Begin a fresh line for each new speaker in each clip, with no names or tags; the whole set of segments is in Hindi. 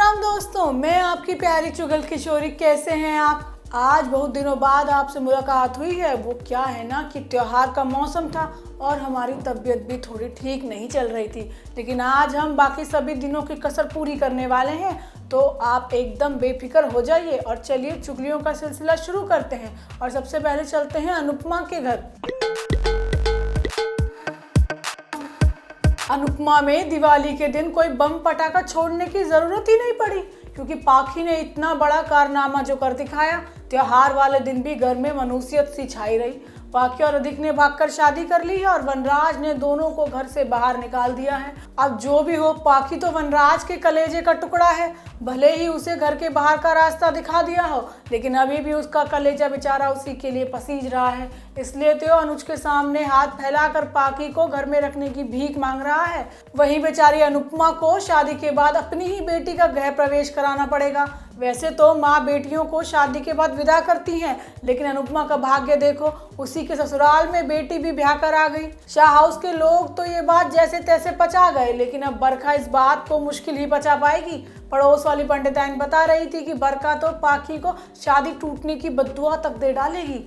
राम दोस्तों, मैं आपकी प्यारी चुगल किशोरी। कैसे हैं आप? आज बहुत दिनों बाद आपसे मुलाकात हुई है। वो क्या है ना कि त्योहार का मौसम था और हमारी तबीयत भी थोड़ी ठीक नहीं चल रही थी, लेकिन आज हम बाकी सभी दिनों की कसर पूरी करने वाले हैं। तो आप एकदम बेफिक्र हो जाइए और चलिए चुगलियों का सिलसिला शुरू करते हैं। और सबसे पहले चलते हैं अनुपमा के घर। अनुपमा में दिवाली के दिन कोई बम पटाखा छोड़ने की जरूरत ही नहीं पड़ी, क्योंकि पाखी ने इतना बड़ा कारनामा जो कर दिखाया। त्योहार वाले दिन भी घर में मनुष्यत सी छाई रही। पाखी और अधिक ने भागकर शादी कर ली है और वनराज ने दोनों को घर से बाहर निकाल दिया है। अब जो भी हो, पाखी तो वनराज के कलेजे का टुकड़ा है। भले ही उसे घर के बाहर का रास्ता दिखा दिया हो, लेकिन अभी भी उसका कलेजा बेचारा उसी के लिए पसीज रहा है। इसलिए तो अनुज के सामने हाथ फैलाकर पाखी को घर में रखने की भीख मांग रहा है। वहीं बेचारी अनुपमा को शादी के बाद अपनी ही बेटी का गृह प्रवेश कराना पड़ेगा। वैसे तो माँ बेटियों को शादी के बाद विदा करती हैं, लेकिन अनुपमा का भाग्य देखो, उसी के ससुराल में बेटी भी ब्याह कर आ गई। शाह हाउस के लोग तो ये बात जैसे तैसे पचा गए, लेकिन अब बरखा इस बात को मुश्किल ही पचा पाएगी। पड़ोस वाली पंडिताइन बता रही थी कि बरखा तो पाखी को शादी टूटने की बद्दुआ तक दे डालेगी।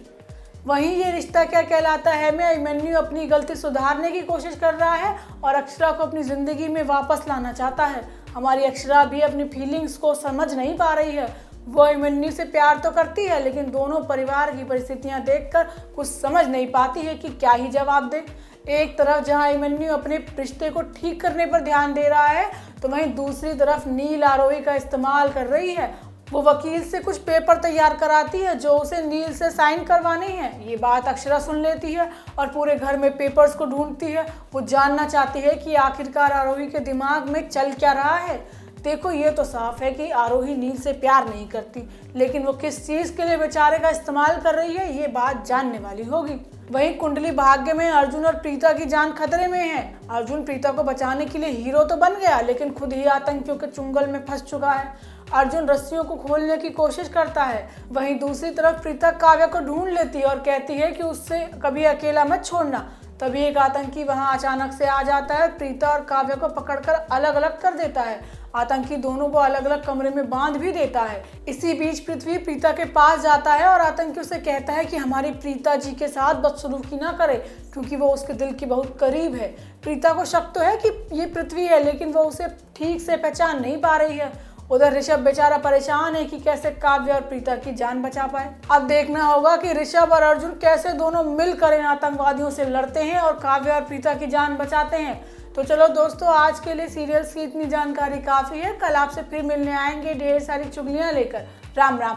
वहीं ये रिश्ता क्या कहलाता है में अभिमन्यु अपनी गलती सुधारने की कोशिश कर रहा है और अक्षरा को अपनी जिंदगी में वापस लाना चाहता है। हमारी अक्षरा भी अपनी फीलिंग्स को समझ नहीं पा रही है। वो अभिमन्यु से प्यार तो करती है, लेकिन दोनों परिवार की परिस्थितियां देखकर कुछ समझ नहीं पाती है कि क्या ही जवाब दे। एक तरफ जहां अभिमन्यु अपने रिश्ते को ठीक करने पर ध्यान दे रहा है, तो वहीं दूसरी तरफ नील आरोही का इस्तेमाल कर रही है। वो वकील से कुछ पेपर तैयार कराती है जो उसे नील से साइन करवाने हैं। ये बात अक्षरा सुन लेती है और पूरे घर में पेपर्स को ढूंढती है। वो जानना चाहती है कि आखिरकार आरोही के दिमाग में चल क्या रहा है। देखो, ये तो साफ है कि आरोही नील से प्यार नहीं करती, लेकिन वो किस चीज़ के लिए बेचारे का इस्तेमाल कर रही है, ये बात जानने वाली होगी। वहीं कुंडली भाग्य में अर्जुन और प्रीता की जान खतरे में है। अर्जुन प्रीता को बचाने के लिए हीरो तो बन गया, लेकिन खुद ही आतंकियों के चुंगल में फंस चुका है। अर्जुन रस्सियों को खोलने की कोशिश करता है। वहीं दूसरी तरफ प्रीता काव्या को ढूंढ लेती है और कहती है कि उससे कभी अकेला मत छोड़ना। तभी एक आतंकी वहां अचानक से आ जाता है, प्रीता और काव्या को पकड़कर अलग अलग कर देता है। आतंकी दोनों को अलग अलग कमरे में बांध भी देता है। इसी बीच पृथ्वी प्रीता के पास जाता है और आतंकी उसे कहता है कि हमारी प्रीता जी के साथ बदसलूकी ना करे, क्योंकि वो उसके दिल की बहुत करीब है। प्रीता को शक तो है कि ये पृथ्वी है, लेकिन वो उसे ठीक से पहचान नहीं पा रही है। उधर ऋषभ बेचारा परेशान है कि कैसे काव्य और प्रीता की जान बचा पाए। अब देखना होगा कि ऋषभ और अर्जुन कैसे दोनों मिलकर इन आतंकवादियों से लड़ते हैं और काव्य और प्रीता की जान बचाते हैं। तो चलो दोस्तों, आज के लिए सीरियल्स की इतनी जानकारी काफी है। कल आपसे फिर मिलने आएंगे ढेर सारी चुगलियां लेकर। राम राम।